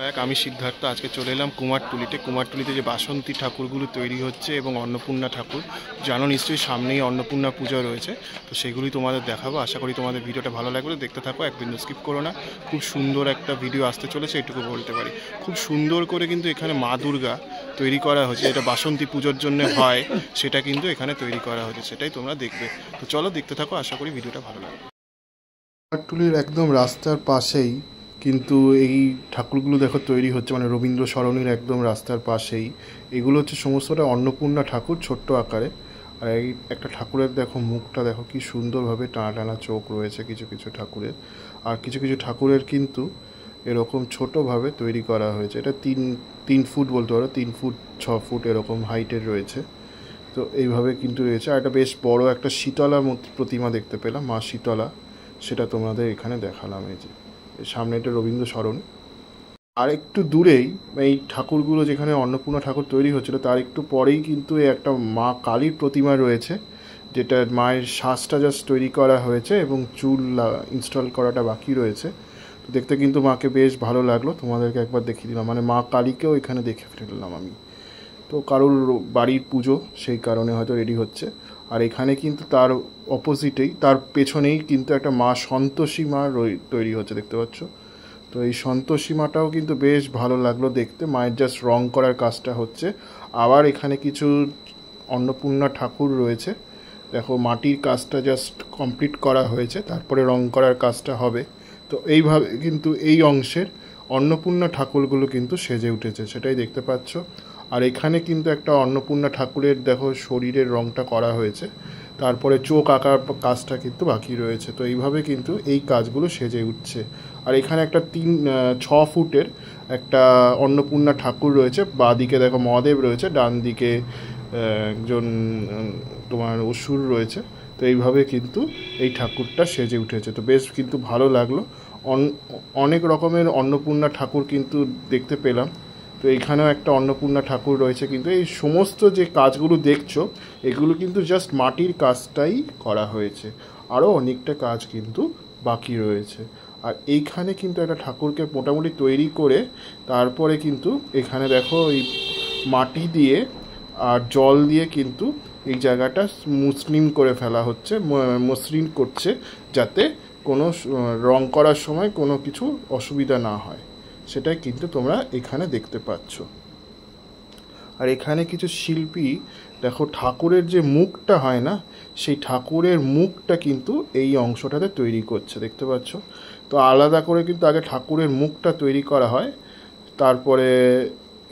আমি সিদ্ধার্থ আজকে চলে এলাম কুমারটুলিতে যে বাসন্তী ঠাকুরগুলো তৈরি হচ্ছে এবং অন্নপূর্ণা ঠাকুর জানো নিশ্চয়ই সামনেই অন্নপূর্ণা পুজো রয়েছে। তো সেগুলি তোমাদের দেখাবো, আশা করি তোমাদের ভিডিওটা ভালো লাগবে। দেখতে থাকো, এক বিন্দু স্কিপ করো না। খুব সুন্দর একটা ভিডিও আসতে চলেছে, এটুকু বলতে পারি। খুব সুন্দর করে কিন্তু এখানে মা দুর্গা তৈরি করা হয়েছে, এটা বাসন্তী পুজোর জন্য হয়, সেটা কিন্তু এখানে তৈরি করা হয়েছে, সেটাই তোমরা দেখবে। তো চলো দেখতে থাকো, আশা করি ভিডিওটা ভালো লাগবে। কুমারটুলির একদম রাস্তার পাশেই কিন্তু এই ঠাকুরগুলো দেখো তৈরি হচ্ছে, মানে রবীন্দ্র সরণির একদম রাস্তার পাশেই। এগুলো হচ্ছে সমস্তটা অন্নপূর্ণা ঠাকুর, ছোট্ট আকারে। আর এই একটা ঠাকুরের দেখো মুখটা দেখো কি সুন্দরভাবে টানা টানা চোখ রয়েছে কিছু কিছু ঠাকুরের। আর কিছু কিছু ঠাকুরের কিন্তু এরকম ছোটোভাবে তৈরি করা হয়েছে। এটা তিন ফুট বলতে পারো, 3 ফুট 6 ফুট এরকম হাইটের রয়েছে। তো এইভাবে কিন্তু রয়েছে। আর একটা বেশ বড় একটা শীতলা প্রতিমা দেখতে পেলাম, মা শীতলা, সেটা তোমাদের এখানে দেখালাম। এই যে সামনে এটা রবীন্দ্র সরণ। আর একটু দূরেই এই ঠাকুরগুলো যেখানে অন্নপূর্ণা ঠাকুর তৈরি হচ্ছিল তার একটু পরেই কিন্তু একটা মা কালীর প্রতিমা রয়েছে, যেটা মায়ের শ্বাসটা জাস্ট তৈরি করা হয়েছে এবং চুল ইনস্টল করাটা বাকি রয়েছে। তো দেখতে কিন্তু মাকে বেশ ভালো লাগলো, তোমাদেরকে একবার দেখিয়ে দিলাম। মানে মা কালীকেও এখানে দেখে ফেললাম আমি। তো কারোর বাড়ির পুজো, সেই কারণে হয়তো রেডি হচ্ছে। আর এখানে কিন্তু তার অপোজিটেই, তার পেছনেই কিন্তু একটা মা সন্তোষী মা তৈরি হচ্ছে, দেখতে পাচ্ছ। তো এই সন্তোষী মাটাও কিন্তু বেশ ভালো লাগলো দেখতে। মায়ের জাস্ট রং করার কাজটা হচ্ছে। আবার এখানে কিছু অন্নপূর্ণা ঠাকুর রয়েছে, দেখো মাটির কাজটা জাস্ট কমপ্লিট করা হয়েছে, তারপরে রং করার কাজটা হবে। তো এইভাবে কিন্তু এই অংশের অন্নপূর্ণা ঠাকুরগুলো কিন্তু সেজে উঠেছে, সেটাই দেখতে পাচ্ছ। আর এখানে কিন্তু একটা অন্নপূর্ণা ঠাকুরের দেখো শরীরের রংটা করা হয়েছে, তারপরে চোখ আঁকার কাজটা কিন্তু বাকি রয়েছে। তো এইভাবে কিন্তু এই কাজগুলো সেজে উঠছে। আর এখানে একটা 6 ফুটের একটা অন্নপূর্ণা ঠাকুর রয়েছে। বাঁ দিকে দেখো মহাদেব রয়েছে, ডান দিকে একজন তোমার অসুর রয়েছে। তো এইভাবে কিন্তু এই ঠাকুরটা সেজে উঠেছে। তো বেশ কিন্তু ভালো লাগলো। অনেক রকমের অন্নপূর্ণা ঠাকুর কিন্তু দেখতে পেলাম। তো এইখানেও একটা অন্নপূর্ণা ঠাকুর রয়েছে। কিন্তু এই সমস্ত যে কাজগুলো দেখছো এগুলো কিন্তু জাস্ট মাটির কাজটাই করা হয়েছে, আরও অনেকটা কাজ কিন্তু বাকি রয়েছে। আর এইখানে কিন্তু একটা ঠাকুরকে মোটামুটি তৈরি করে তারপরে কিন্তু এখানে দেখো এই মাটি দিয়ে আর জল দিয়ে কিন্তু এই জায়গাটা মসৃণ করে ফেলা হচ্ছে, মসৃণ করছে, যাতে কোনো রং করার সময় কোনো কিছু অসুবিধা না হয়, সেটাই কিন্তু তোমরা এখানে দেখতে পাচ্ছ। আর এখানে কিছু শিল্পী দেখো ঠাকুরের যে মুখটা হয় না, সেই ঠাকুরের মুখটা কিন্তু এই অংশটাতে তৈরি করছে, দেখতে পাচ্ছ। তো আলাদা করে কিন্তু আগে ঠাকুরের মুখটা তৈরি করা হয়, তারপরে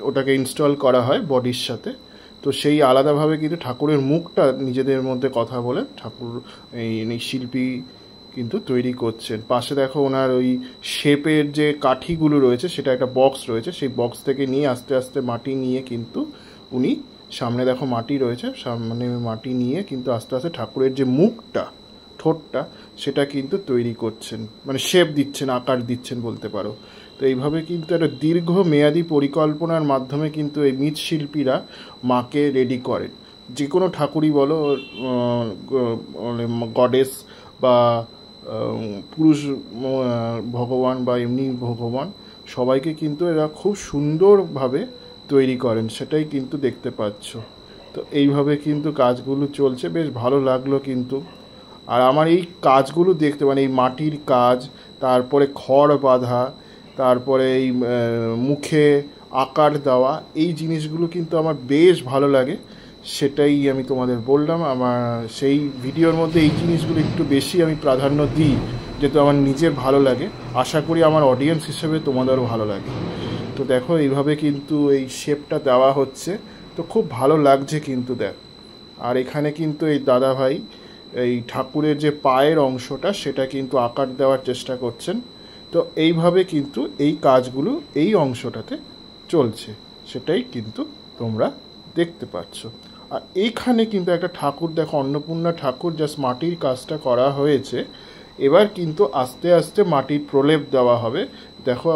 ওটাকে ইনস্টল করা হয় বডির সাথে। তো সেই আলাদাভাবে কিন্তু ঠাকুরের মুখটা নিজেদের মধ্যে কথা বলে ঠাকুর এই শিল্পী কিন্তু তৈরি করছেন। পাশে দেখো ওনার ওই শেপের যে কাঠিগুলো রয়েছে, সেটা একটা বক্স রয়েছে, সেই বক্স থেকে নিয়ে আস্তে আস্তে মাটি নিয়ে কিন্তু উনি সামনে দেখো মাটি রয়েছে, সামনে মাটি নিয়ে কিন্তু আস্তে আস্তে ঠাকুরের যে মুখটা, ঠোঁটটা, সেটা কিন্তু তৈরি করছেন, মানে শেপ দিচ্ছেন, আকার দিচ্ছেন বলতে পারো। তো এইভাবে কিন্তু একটা দীর্ঘ মেয়াদী পরিকল্পনার মাধ্যমে কিন্তু এই মৃৎশিল্পীরা মাকে রেডি করেন। যে কোনো ঠাকুরই বলো, গডেস বা পুরুষ ভগবান বা এমনি ভগবান, সবাইকে কিন্তু এরা খুব সুন্দরভাবে তৈরি করেন, সেটাই কিন্তু দেখতে পাচ্ছ। তো এইভাবে কিন্তু কাজগুলো চলছে, বেশ ভালো লাগলো কিন্তু। আর আমার এই কাজগুলো দেখতে, মানে এই মাটির কাজ, তারপরে খড় বাঁধা, তারপরে এই মুখে আকার দেওয়া, এই জিনিসগুলো কিন্তু আমার বেশ ভালো লাগে, সেটাই আমি তোমাদের বললাম। আমার সেই ভিডিওর মধ্যে এই জিনিসগুলো একটু বেশি আমি প্রাধান্য দিই, যেহেতু আমার নিজের ভালো লাগে, আশা করি আমার অডিয়েন্স হিসেবে তোমাদেরও ভালো লাগে। তো দেখো এইভাবে কিন্তু এই শেপটা দেওয়া হচ্ছে, তো খুব ভালো লাগছে কিন্তু দেখ। আর এখানে কিন্তু এই দাদাভাই এই ঠাকুরের যে পায়ের অংশটা সেটা কিন্তু আকার দেওয়ার চেষ্টা করছেন। তো এইভাবে কিন্তু এই কাজগুলো এই অংশটাতে চলছে, সেটাই কিন্তু তোমরা দেখতে পাচ্ছ। আর এইখানে কিন্তু একটা ঠাকুর দেখো, অন্নপূর্ণা ঠাকুর, জাস্ট মাটির কাজটা করা হয়েছে। এবার কিন্তু আস্তে আস্তে মাটির প্রলেপ দেওয়া হবে। দেখো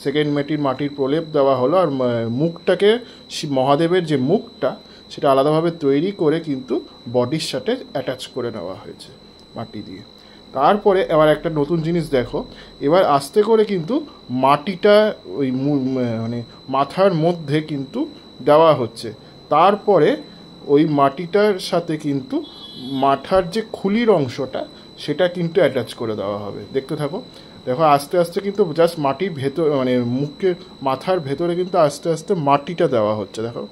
সেকেন্ড মাটির প্রলেপ দেওয়া হলো। আর মুখটাকে, মহাদেবের যে মুখটা, সেটা আলাদাভাবে তৈরি করে কিন্তু বডির সাথে অ্যাটাচ করে নেওয়া হয়েছে মাটি দিয়ে। তারপরে এবার একটা নতুন জিনিস দেখো, এবার আস্তে করে কিন্তু মাটিটা ওই মানে মাথার মধ্যে কিন্তু দেওয়া হচ্ছে। তারপরে ওই মাটিটার সাথে কিন্তু মাথার যে খুলির অংশটা সেটা কিন্তু অ্যাটাচ করে দেওয়া হবে। দেখতে থাকো, দেখো আস্তে আস্তে কিন্তু জাস্ট মাটির ভেতর মানে মুখের মাথার ভেতরে কিন্তু আস্তে আস্তে মাটিটা দেওয়া হচ্ছে। দেখো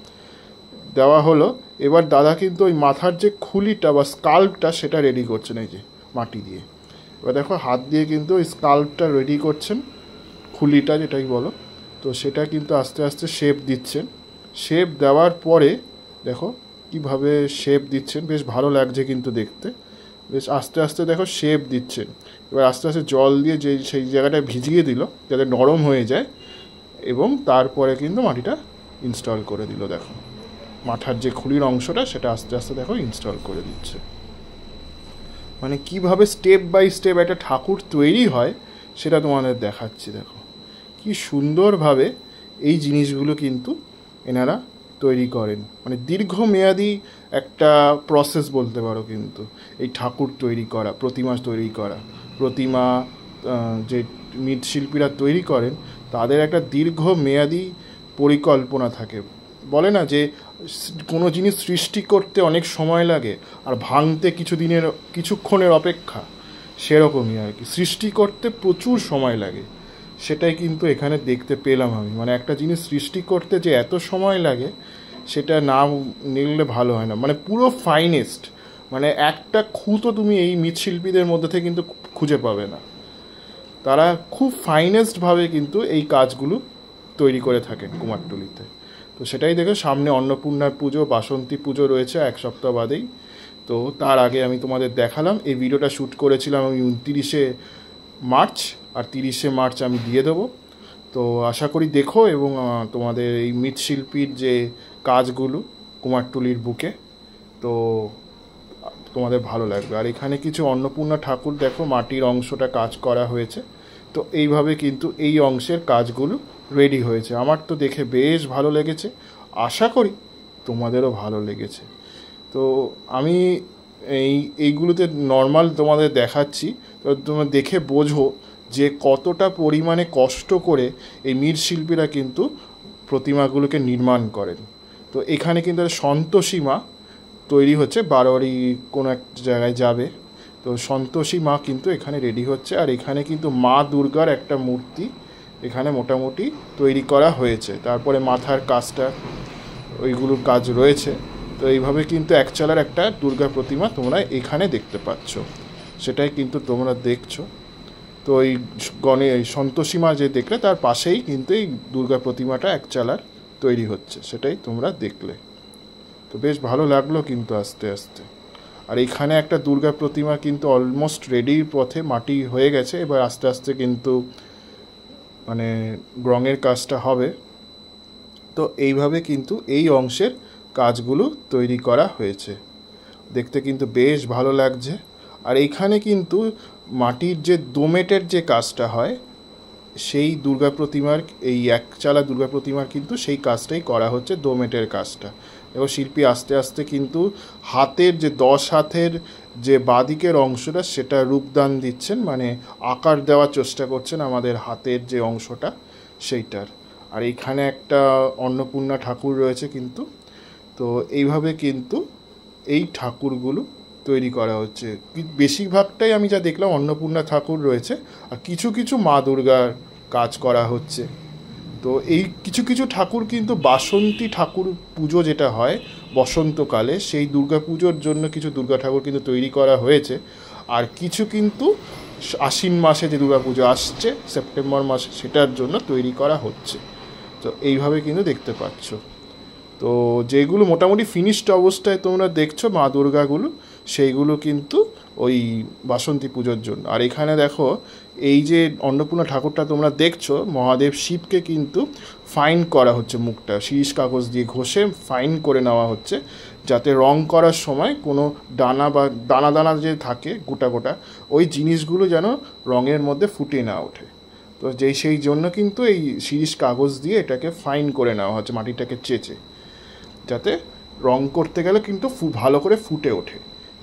দেওয়া হলো। এবার দাদা কিন্তু ওই মাথার যে খুলিটা বা স্কাল্পটা সেটা রেডি করছেন এই যে মাটি দিয়ে। এবার দেখো হাত দিয়ে কিন্তু ওই স্কাল্পটা রেডি করছেন, খুলিটা যেটাই বলো। তো সেটা কিন্তু আস্তে আস্তে শেপ দিচ্ছেন। শেপ দেওয়ার পরে দেখো কিভাবে শেপ দিচ্ছেন, বেশ ভালো লাগছে কিন্তু দেখতে। বেশ আস্তে আস্তে দেখো শেপ দিচ্ছেন। এবার আস্তে আস্তে জল দিয়ে সেই জায়গাটা ভিজিয়ে দিল যাতে নরম হয়ে যায়, এবং তারপরে কিন্তু মাটিটা ইনস্টল করে দিল। দেখো মাথার যে খুলির অংশটা সেটা আস্তে আস্তে দেখো ইনস্টল করে দিচ্ছে। মানে কিভাবে স্টেপ বাই স্টেপ একটা ঠাকুর তৈরি হয় সেটা তোমাদের দেখাচ্ছি। দেখো কি সুন্দরভাবে এই জিনিসগুলো কিন্তু এনারা তৈরি করেন। মানে দীর্ঘমেয়াদী একটা প্রসেস বলতে পারো কিন্তু এই ঠাকুর তৈরি করা, প্রতিমা তৈরি করা। প্রতিমা যে মৃৎশিল্পীরা তৈরি করেন তাদের একটা দীর্ঘমেয়াদী পরিকল্পনা থাকে। বলে না যে কোনো জিনিস সৃষ্টি করতে অনেক সময় লাগে আর ভাঙতে কিছুক্ষণের অপেক্ষা, সেরকমই আর কি। সৃষ্টি করতে প্রচুর সময় লাগে, সেটাই কিন্তু এখানে দেখতে পেলাম আমি। মানে একটা জিনিস সৃষ্টি করতে যে এত সময় লাগে সেটা না নিলে ভালো হয় না। মানে পুরো ফাইনেস্ট, মানে একটা খুঁতো তুমি এই মৃৎশিল্পীদের মধ্যে থেকে কিন্তু খুঁজে পাবে না। তারা খুব ফাইনেস্টভাবে কিন্তু এই কাজগুলো তৈরি করে থাকেন কুমারটুলিতে। তো সেটাই দেখো, সামনে অন্নপূর্ণার পুজো, বাসন্তী পুজো রয়েছে 1 সপ্তাহ বাদেই। তো তার আগে আমি তোমাদের দেখালাম। এই ভিডিওটা শ্যুট করেছিলাম আমি 29শে মার্চ, আর 30শে মার্চ আমি দিয়ে দেবো। তো আশা করি দেখো, এবং তোমাদের এই মৃৎশিল্পীর যে কাজগুলো কুমারটুলির বুকে, তো তোমাদের ভালো লাগবে। আর এখানে কিছু অন্নপূর্ণা ঠাকুর দেখো মাটির অংশটা কাজ করা হয়েছে। তো এইভাবে কিন্তু এই অংশের কাজগুলো রেডি হয়েছে। আমার তো দেখে বেশ ভালো লেগেছে, আশা করি তোমাদেরও ভালো লেগেছে। তো আমি এইগুলোতে নর্মাল তোমাদের দেখাচ্ছি, তো তোমরা দেখে বোঝো যে কতটা পরিমাণে কষ্ট করে এই মৃৎশিল্পীরা কিন্তু প্রতিমাগুলোকে নির্মাণ করেন। তো এখানে কিন্তু সন্তোষী মা তৈরি হচ্ছে, বারোয়ারি কোনো এক জায়গায় যাবে, তো সন্তোষী মা কিন্তু এখানে রেডি হচ্ছে। আর এখানে কিন্তু মা দুর্গার একটা মূর্তি এখানে মোটামুটি তৈরি করা হয়েছে। তারপরে মাথার কাজটা, ওইগুলোর কাজ রয়েছে। তো এইভাবে কিন্তু একচালার একটা দুর্গা প্রতিমা তোমরা এখানে দেখতে পাচ্ছ, সেটাই কিন্তু তোমরা দেখছো। তো এই সন্তোষী মা যে দেখলে তার পাশেই কিন্তু এই দুর্গা প্রতিমাটা একচালার তৈরি হচ্ছে, সেটাই তোমরা দেখলে। তো বেশ ভালো লাগলো কিন্তু আস্তে আস্তে। আর এখানে একটা দুর্গা প্রতিমা কিন্তু অলমোস্ট রেডির পথে, মাটি হয়ে গেছে। এবার আস্তে আস্তে কিন্তু মানে রঙের কাজটা হবে। তো এইভাবে কিন্তু এই অংশের কাজগুলো তৈরি করা হয়েছে, দেখতে কিন্তু বেশ ভালো লাগছে। আর এইখানে কিন্তু মাটির যে দোমেটের যে কাজটা হয়, সেই দুর্গা প্রতিমার, এই একচালা দুর্গা প্রতিমার কিন্তু সেই কাজটাই করা হচ্ছে, দোমেটের কাজটা। এবার শিল্পী আস্তে আস্তে কিন্তু হাতের যে 10 হাতের যে বাঁদিকের অংশটা সেটা রূপদান দিচ্ছেন, মানে আকার দেওয়ার চেষ্টা করছেন আমাদের হাতের যে অংশটা সেইটার। আর এইখানে একটা অন্নপূর্ণা ঠাকুর রয়েছে কিন্তু। তো এইভাবে কিন্তু এই ঠাকুরগুলো তৈরি করা হচ্ছে। বেশিরভাগটাই আমি যা দেখলাম অন্নপূর্ণা ঠাকুর রয়েছে, আর কিছু কিছু মা দুর্গার কাজ করা হচ্ছে। তো এই কিছু কিছু ঠাকুর কিন্তু বাসন্তী ঠাকুর পুজো যেটা হয় বসন্তকালে, সেই দুর্গা পুজোর জন্য কিছু দুর্গা ঠাকুর কিন্তু তৈরি করা হয়েছে। আর কিছু কিন্তু আশ্বিন মাসে যে দুর্গা পুজো আসছে সেপ্টেম্বর মাসে, সেটার জন্য তৈরি করা হচ্ছে। তো এইভাবে কিন্তু দেখতে পাচ্ছ। তো যেগুলো মোটামুটি ফিনিশড অবস্থায় তোমরা দেখছো মা দুর্গাগুলো, সেইগুলো কিন্তু ওই বাসন্তী পুজোর জন্য। আর এখানে দেখো এই যে অন্নপূর্ণা ঠাকুরটা তোমরা দেখছো, মহাদেব শিবকে কিন্তু ফাইন করা হচ্ছে, মুখটা শিরিষ কাগজ দিয়ে ঘষে ফাইন করে নেওয়া হচ্ছে, যাতে রং করার সময় কোনো দানা বা দানা দানা যে থাকে গোটা গোটা, ওই জিনিসগুলো যেন রঙের মধ্যে ফুটে না ওঠে। তো সেই জন্য কিন্তু এই শিরিষ কাগজ দিয়ে এটাকে ফাইন করে নেওয়া হচ্ছে, মাটিটাকে চেঁচে, যাতে রং করতে গেলে কিন্তু ভালো করে ফুটে ওঠে।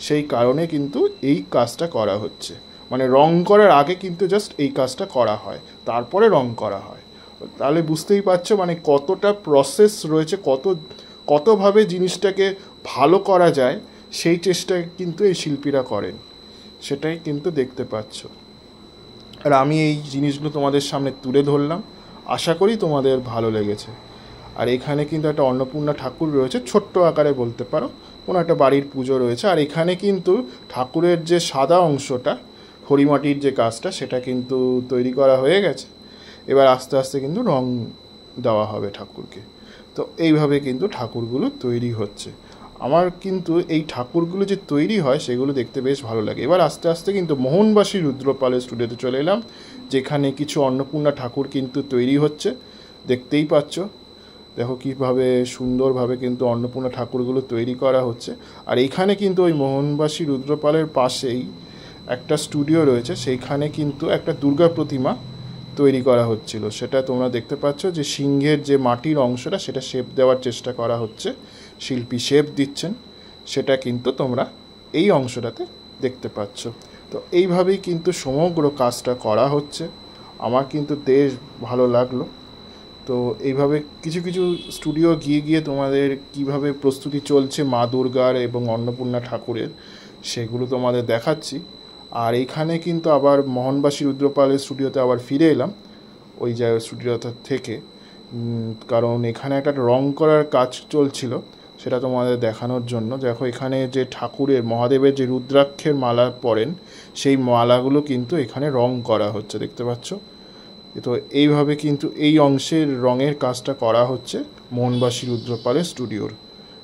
সেই কারণে কিন্তু এই কাজটা করা হচ্ছে। মানে রং করার আগে কিন্তু জাস্ট এই কাজটা করা হয়, তারপরে রং করা হয়। তাহলে বুঝতেই পারছো মানে কতটা প্রসেস রয়েছে, কতভাবে জিনিসটাকে ভালো করা যায় সেই চেষ্টা কিন্তু এই শিল্পীরা করেন, সেটাই কিন্তু দেখতে পাচ্ছ। আর আমি এই জিনিসগুলো তোমাদের সামনে তুলে ধরলাম, আশা করি তোমাদের ভালো লেগেছে। আর এখানে কিন্তু একটা অন্নপূর্ণা ঠাকুর রয়েছে, ছোট্ট আকারে বলতে পারো, কোনো একটা বাড়ির পুজো রয়েছে। আর এখানে কিন্তু ঠাকুরের যে সাদা অংশটা, খড়িমাটির যে কাজটা, সেটা কিন্তু তৈরি করা হয়ে গেছে। এবার আস্তে আস্তে কিন্তু রং দেওয়া হবে ঠাকুরকে। তো এইভাবে কিন্তু ঠাকুরগুলো তৈরি হচ্ছে। আমার কিন্তু এই ঠাকুরগুলো যে তৈরি হয় সেগুলো দেখতে বেশ ভালো লাগে। এবার আস্তে আস্তে কিন্তু মোহনবাসী রুদ্রপালের স্টুডিওতে চলে এলাম, যেখানে কিছু অন্নপূর্ণা ঠাকুর কিন্তু তৈরি হচ্ছে, দেখতেই পাচ্ছ। দেখো কীভাবে সুন্দরভাবে কিন্তু অন্নপূর্ণা ঠাকুরগুলো তৈরি করা হচ্ছে। আর এইখানে কিন্তু ওই মোহনবাসী রুদ্রপালের পাশেই একটা স্টুডিও রয়েছে, সেইখানে কিন্তু একটা দুর্গা প্রতিমা তৈরি করা হচ্ছিল। সেটা তোমরা দেখতে পাচ্ছ যে সিংহের যে মাটির অংশটা, সেটা শেপ দেওয়ার চেষ্টা করা হচ্ছে, শিল্পী শেপ দিচ্ছেন, সেটা কিন্তু তোমরা এই অংশটাতে দেখতে পাচ্ছ। তো এইভাবেই কিন্তু সমগ্র কাজটা করা হচ্ছে। আমার কিন্তু বেশ ভালো লাগলো। তো এইভাবে কিছু কিছু স্টুডিও গিয়ে তোমাদের কিভাবে প্রস্তুতি চলছে মা দুর্গার এবং অন্নপূর্ণা ঠাকুরের, সেগুলো তোমাদের দেখাচ্ছি। আর এইখানে কিন্তু আবার মোহনবাসী রুদ্রপালের স্টুডিওতে আবার ফিরে এলাম ওই জায়গায় স্টুডিওটা থেকে, কারণ এখানে একটা রং করার কাজ চলছিল, সেটা তোমাদের দেখানোর জন্য। দেখো এখানে যে ঠাকুরের মহাদেবের যে রুদ্রাক্ষের মালা পরেন, সেই মালাগুলো কিন্তু এখানে রং করা হচ্ছে, দেখতে পাচ্ছ। তো এইভাবে কিন্তু এই অংশের রঙের কাজটা করা হচ্ছে মোহনবাসী রুদ্রপালের স্টুডিওর,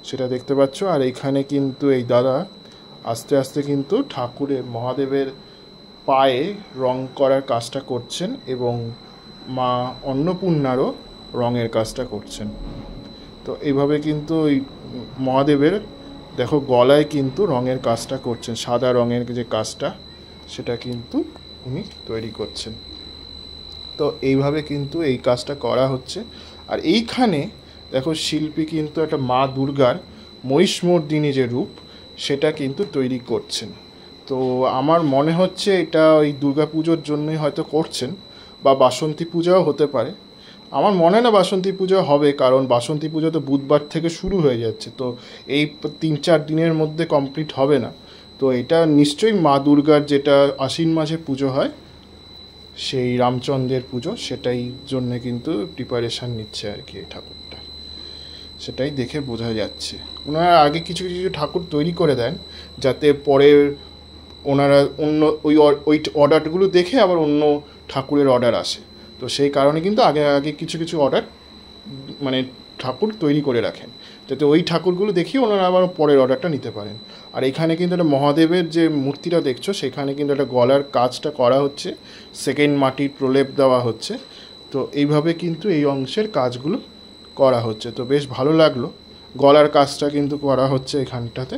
সেটা দেখতে পাচ্ছ। আর এইখানে কিন্তু এই দাদা আস্তে আস্তে কিন্তু ঠাকুরের মহাদেবের পায়ে রং করার কাজটা করছেন এবং মা অন্নপূর্ণারও রঙের কাজটা করছেন। তো এইভাবে কিন্তু ওই মহাদেবের দেখো গলায় কিন্তু রঙের কাজটা করছেন, সাদা রঙের যে কাজটা, সেটা কিন্তু উনি তৈরি করছেন। তো এইভাবে কিন্তু এই কাজটা করা হচ্ছে। আর এইখানে দেখো শিল্পী কিন্তু একটা মা দুর্গার মহিষমর্দিনী যে রূপ, সেটা কিন্তু তৈরি করছেন। তো আমার মনে হচ্ছে এটা ওই দুর্গা পুজোর জন্যই হয়তো করছেন, বা বাসন্তী পূজাও হতে পারে। আমার মনে হয় না বাসন্তী পুজো হবে, কারণ বাসন্তী পুজো তো বুধবার থেকে শুরু হয়ে যাচ্ছে, তো এই 3-4 দিনের মধ্যে কমপ্লিট হবে না। তো এটা নিশ্চয়ই মা দুর্গার যেটা আশ্বিন মাসে পুজো হয়, সেই রামচন্দ্রের পুজো, সেটাই জন্যে কিন্তু প্রিপারেশান নিচ্ছে আর কি এই ঠাকুরটা, সেটাই দেখে বোঝা যাচ্ছে। ওনারা আগে কিছু কিছু ঠাকুর তৈরি করে দেন, যাতে পরে ওনারা ওই অর্ডারগুলো দেখে আবার অন্য ঠাকুরের অর্ডার আসে। তো সেই কারণে কিন্তু আগে কিছু কিছু অর্ডার মানে ঠাকুর তৈরি করে রাখেন, যাতে ওই ঠাকুরগুলো দেখিয়ে ওনারা আবার পরের অর্ডারটা নিতে পারেন। আর এখানে কিন্তু একটা মহাদেবের যে মূর্তিটা দেখছো, সেখানে কিন্তু একটা গলার কাজটা করা হচ্ছে, সেকেন্ড মাটির প্রলেপ দেওয়া হচ্ছে। তো এইভাবে কিন্তু এই অংশের কাজগুলো করা হচ্ছে। তো বেশ ভালো লাগলো, গলার কাজটা কিন্তু করা হচ্ছে এখানটাতে।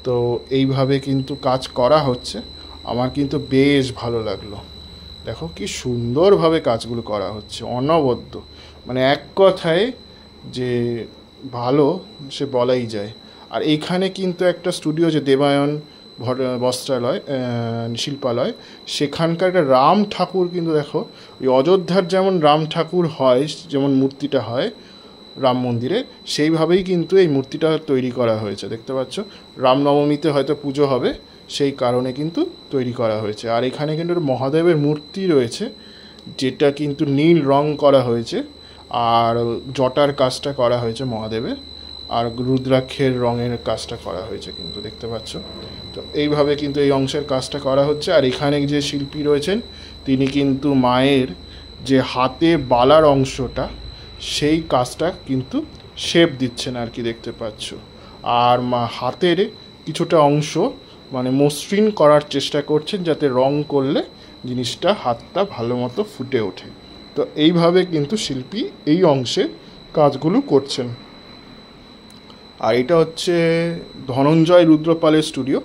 তো এইভাবে কিন্তু কাজ করা হচ্ছে, আমার কিন্তু বেশ ভালো লাগলো। দেখো কি সুন্দরভাবে কাজগুলো করা হচ্ছে, অনবদ্য, মানে এক কথায় যে ভালো সে বলাই যায়। আর এইখানে কিন্তু একটা স্টুডিও যে দেবায়ন বস্ত্রালয় শিল্পালয়, সেখানকার একটা রাম ঠাকুর কিন্তু দেখো ওই অযোধ্যার যেমন রাম ঠাকুর হয়, যেমন মূর্তিটা হয় রাম মন্দিরে, সেইভাবেই কিন্তু এই মূর্তিটা তৈরি করা হয়েছে, দেখতে পাচ্ছ। রামনবমীতে হয়তো পুজো হবে, সেই কারণে কিন্তু তৈরি করা হয়েছে। আর এখানে কিন্তু মহাদেবের মূর্তি রয়েছে, যেটা কিন্তু নীল রং করা হয়েছে, আর জটার কাজটা করা হয়েছে মহাদেবের, আর রুদ্রাক্ষের রঙের কাজটা করা হয়েছে কিন্তু, দেখতে পাচ্ছ। তো এইভাবে কিন্তু এই অংশের কাজটা করা হচ্ছে। আর এখানে যে শিল্পী রয়েছেন, তিনি কিন্তু মায়ের যে হাতে বালার অংশটা, সেই কাজটা কিন্তু শেপ দিচ্ছেন আর কি, দেখতে পাচ্ছ। আর হাতের কিছুটা অংশ মানে মসৃণ করার চেষ্টা করছেন, যাতে রং করলে জিনিসটা হাতটা ভালো মতো ফুটে ওঠে। তো এইভাবে কিন্তু শিল্পী এই অংশে কাজগুলো করছেন। আর এটা হচ্ছে ধনঞ্জয় রুদ্রপালের স্টুডিও।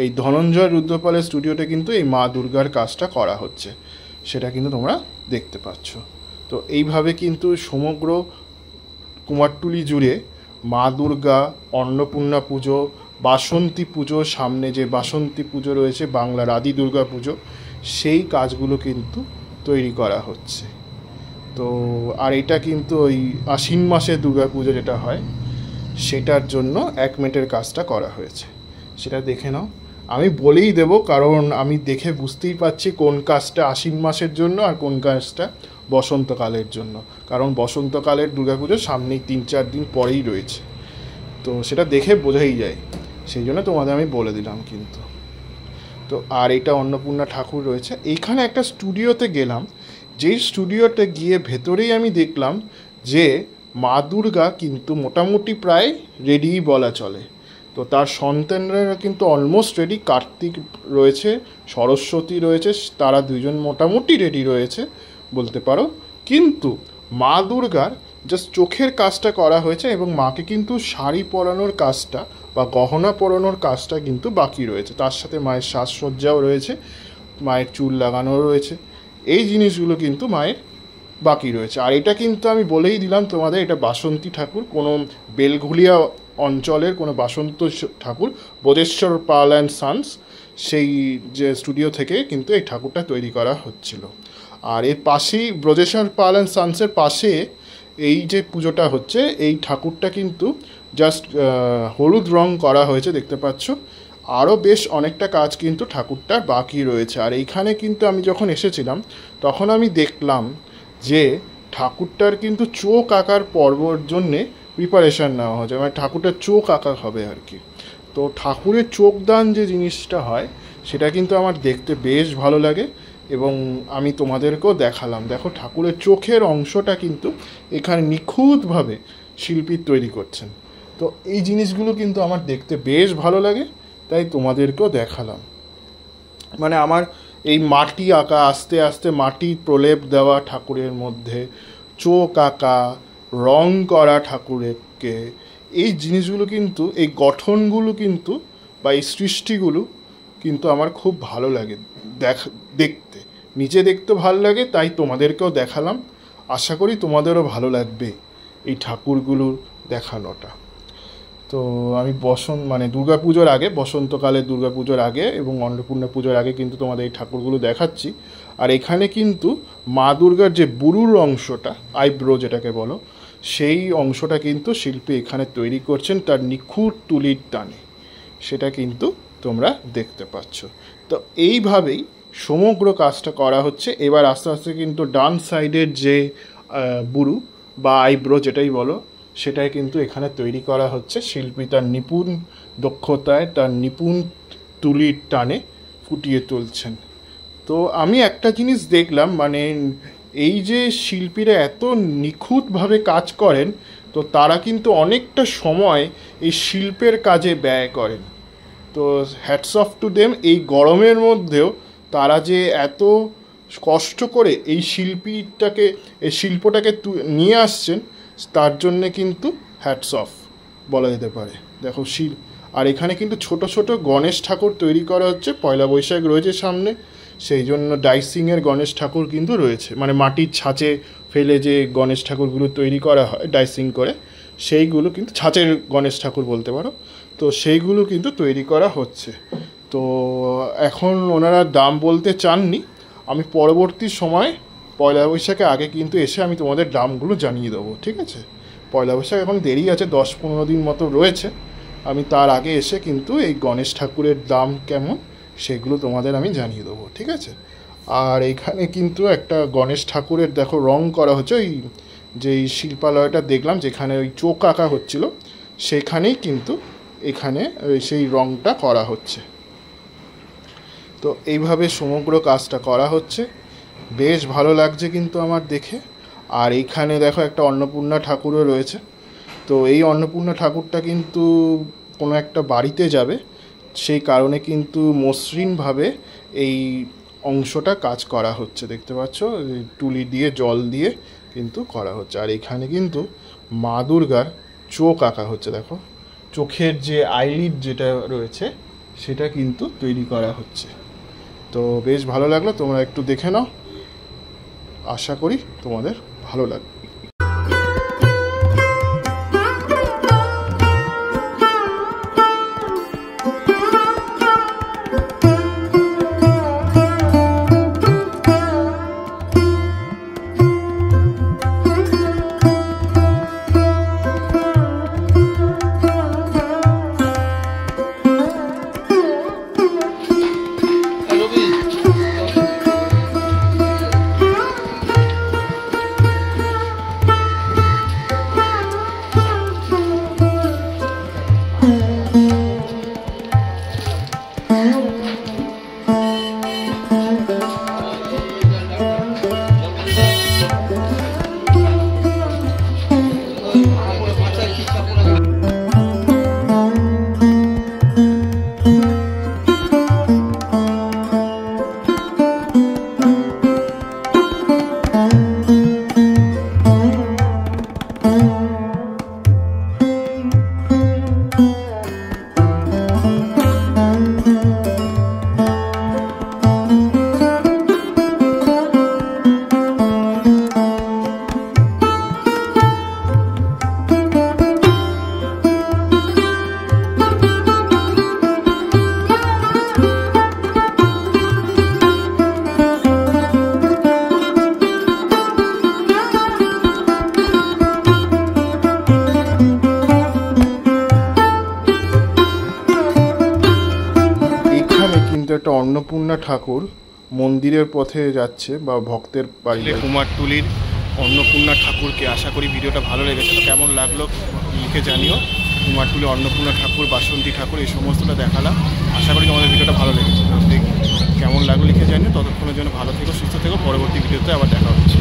এই ধনঞ্জয় রুদ্রপালের স্টুডিওতে কিন্তু এই মা দুর্গার কাজটা করা হচ্ছে, সেটা কিন্তু তোমরা দেখতে পাচ্ছ। তো এইভাবে কিন্তু সমগ্র কুমারটুলি জুড়ে মা দুর্গা, অন্নপূর্ণা পুজো, বাসন্তী পুজো, সামনে যে বাসন্তী পুজো রয়েছে বাংলার আদি দুর্গা পুজো, সেই কাজগুলো কিন্তু তৈরি করা হচ্ছে। তো আর এটা কিন্তু ওই আশ্বিন মাসে দুর্গাপুজো যেটা হয় সেটার জন্য একমেটের কাজটা করা হয়েছে, সেটা দেখে নাও। আমি বলেই দেব, কারণ আমি দেখে বুঝতেই পারছি কোন কাজটা আশ্বিন মাসের জন্য আর কোন কাজটা বসন্তকালের জন্য, কারণ বসন্তকালের দুর্গাপুজো সামনেই 3-4 দিন পরেই রয়েছে, তো সেটা দেখে বোঝাই যায়, সেই জন্য তোমাদের আমি বলে দিলাম কিন্তু। তো আর এটা অন্নপূর্ণা ঠাকুর রয়েছে। এইখানে একটা স্টুডিওতে গেলাম, যেই স্টুডিওতে গিয়ে ভেতরেই আমি দেখলাম যে মা দুর্গা কিন্তু মোটামুটি প্রায় রেডিই বলা চলে। তো তার সন্তানরা কিন্তু অলমোস্ট রেডি, কার্তিক রয়েছে, সরস্বতী রয়েছে, তারা দুজন মোটামুটি রেডি রয়েছে বলতে পারো। কিন্তু মা দুর্গার জাস্ট চোখের কাজটা করা হয়েছে এবং মাকে কিন্তু শাড়ি পরানোর কাজটা বা গহনা পরানোর কাজটা কিন্তু বাকি রয়েছে। তার সাথে মায়ের সাজসজ্জাও রয়েছে, মায়ের চুল লাগানো রয়েছে, এই জিনিসগুলো কিন্তু মায়ের বাকি রয়েছে। আর এটা কিন্তু আমি বলেই দিলাম তোমাদের, এটা বাসন্তী ঠাকুর, কোনো বেলঘুলিয়া অঞ্চলের কোনো বাসন্ত ঠাকুর, বোধেশ্বর পাল অ্যান্ড সানস, সেই যে স্টুডিও থেকে কিন্তু এই ঠাকুরটা তৈরি করা হচ্ছিল। আর এর পাশেই ব্রজেশ্বর পাল অ্যান্ড সানসের পাশে এই যে পুজোটা হচ্ছে, এই ঠাকুরটা কিন্তু জাস্ট হলুদ রং করা হয়েছে দেখতে পাচ্ছ। আরও বেশ অনেকটা কাজ কিন্তু ঠাকুরটার বাকি রয়েছে। আর এইখানে কিন্তু আমি যখন এসেছিলাম তখন আমি দেখলাম যে ঠাকুরটার কিন্তু চোখ আঁকার পর্বর জন্যে প্রিপারেশান নেওয়া হচ্ছে, মানে ঠাকুরটার চোখ আঁকা হবে আর কি। তো ঠাকুরের চোখদান যে জিনিসটা হয় সেটা কিন্তু আমার দেখতে বেশ ভালো লাগে এবং আমি তোমাদেরকেও দেখালাম। দেখো ঠাকুরের চোখের অংশটা কিন্তু এখানে নিখুঁতভাবে শিল্পী তৈরি করছেন। তো এই জিনিসগুলো কিন্তু আমার দেখতে বেশ ভালো লাগে, তাই তোমাদেরকেও দেখালাম। মানে আমার এই মাটি আঁকা, আস্তে আস্তে মাটি প্রলেপ দেওয়া ঠাকুরের মধ্যে, চোখ আঁকা, রং করা ঠাকুরকে, এই জিনিসগুলো কিন্তু, এই গঠনগুলো কিন্তু বা এই সৃষ্টিগুলো কিন্তু আমার খুব ভালো লাগে দেখতে, নিজে দেখতে ভালো লাগে, তাই তোমাদেরকেও দেখালাম। আশা করি তোমাদেরও ভালো লাগবে এই ঠাকুরগুলো দেখানোটা। তো আমি দুর্গাপুজোর আগে, বসন্তকালে দুর্গাপুজোর আগে এবং অন্নপূর্ণা পুজোর আগে কিন্তু তোমাদের এই ঠাকুরগুলো দেখাচ্ছি। আর এখানে কিন্তু মা দুর্গার যে বুরুর অংশটা, আইব্রো যেটাকে বলো, সেই অংশটা কিন্তু শিল্পী এখানে তৈরি করছেন তার নিখুঁত তুলির টানে, সেটা কিন্তু তোমরা দেখতে পাচ্ছ। তো এইভাবেই সমগ্র কাজটা করা হচ্ছে। এবার আস্তে আস্তে কিন্তু ডান সাইডের যে বুরু বা আইব্রো যেটাই বলো, সেটাই কিন্তু এখানে তৈরি করা হচ্ছে। শিল্পী তার নিপুণ দক্ষতায়, তার নিপুণ তুলির টানে ফুটিয়ে তুলছেন। তো আমি একটা জিনিস দেখলাম, মানে এই যে শিল্পীরা এত নিখুঁতভাবে কাজ করেন, তো তারা কিন্তু অনেকটা সময় এই শিল্পের কাজে ব্যয় করেন। তো হ্যাটস অফ টু দেম, এই গরমের মধ্যেও তারা যে এত কষ্ট করে এই শিল্পটাকে নিয়ে আসছেন, তার জন্যে কিন্তু হ্যাটস অফ বলা যেতে পারে। দেখো আর এখানে কিন্তু ছোট ছোট গণেশ ঠাকুর তৈরি করা হচ্ছে। পয়লা বৈশাখ রয়েছে সামনে, সেই জন্য ডাইসিংয়ের গণেশ ঠাকুর কিন্তু রয়েছে, মানে মাটির ছাঁচে ফেলে যে গণেশ ঠাকুরগুলো তৈরি করা হয় ডাইসিং করে, সেইগুলো কিন্তু ছাঁচের গণেশ ঠাকুর বলতে পারো। তো সেইগুলো কিন্তু তৈরি করা হচ্ছে। তো এখন ওনারা দাম বলতে চাননি, আমি পরবর্তী সময় পয়লা বৈশাখে আগে কিন্তু এসে আমি তোমাদের দামগুলো জানিয়ে দেবো, ঠিক আছে? পয়লা বৈশাখ এখন দেরি আছে, 10-15 দিন মতো রয়েছে, আমি তার আগে এসে কিন্তু এই গণেশ ঠাকুরের দাম কেমন সেগুলো তোমাদের আমি জানিয়ে দেবো, ঠিক আছে? আর এখানে কিন্তু একটা গণেশ ঠাকুরের দেখো রং করা হচ্ছে, ওই যেই শিল্পালয়টা দেখলাম যেখানে ওই চোখ আঁকা হচ্ছিল, সেখানেই কিন্তু এখানে সেই রংটা করা হচ্ছে। তো এইভাবে সমগ্র কাজটা করা হচ্ছে, বেশ ভালো লাগছে কিন্তু আমার দেখে। আর এইখানে দেখো একটা অন্নপূর্ণা ঠাকুরও রয়েছে। তো এই অন্নপূর্ণা ঠাকুরটা কিন্তু কোনো একটা বাড়িতে যাবে, সেই কারণে কিন্তু মসৃণভাবে এই অংশটা কাজ করা হচ্ছে, দেখতে পাচ্ছ, তুলি দিয়ে জল দিয়ে কিন্তু করা হচ্ছে। আর এখানে কিন্তু মা দুর্গার চোখ আঁকা হচ্ছে, দেখো চোখের যে আইলিড যেটা রয়েছে সেটা কিন্তু তৈরি করা হচ্ছে। তো বেশ ভালো লাগলো, তোমরা একটু দেখে নাও, আশা করি তোমাদের ভালো লাগবে। একটা অন্নপূর্ণা ঠাকুর মন্দিরের পথে যাচ্ছে বা ভক্তের বাড়িতে। কুমারটুলির অন্নপূর্ণা ঠাকুরকে আশা করি ভিডিওটা ভালো লেগেছে। তো কেমন লাগলো লিখে জানিও। কুমারটুলি অন্নপূর্ণা ঠাকুর, বাসন্তী ঠাকুর এই সমস্তটা দেখালাম। আশা করি তোমাদের ভিডিওটা ভালো লেগেছে। কেমন লাগলো লিখে জানিও। ততক্ষণের জন্য ভালো থেকো, সুস্থ থেকো। পরবর্তী ভিডিওতে আবার দেখা হচ্ছে।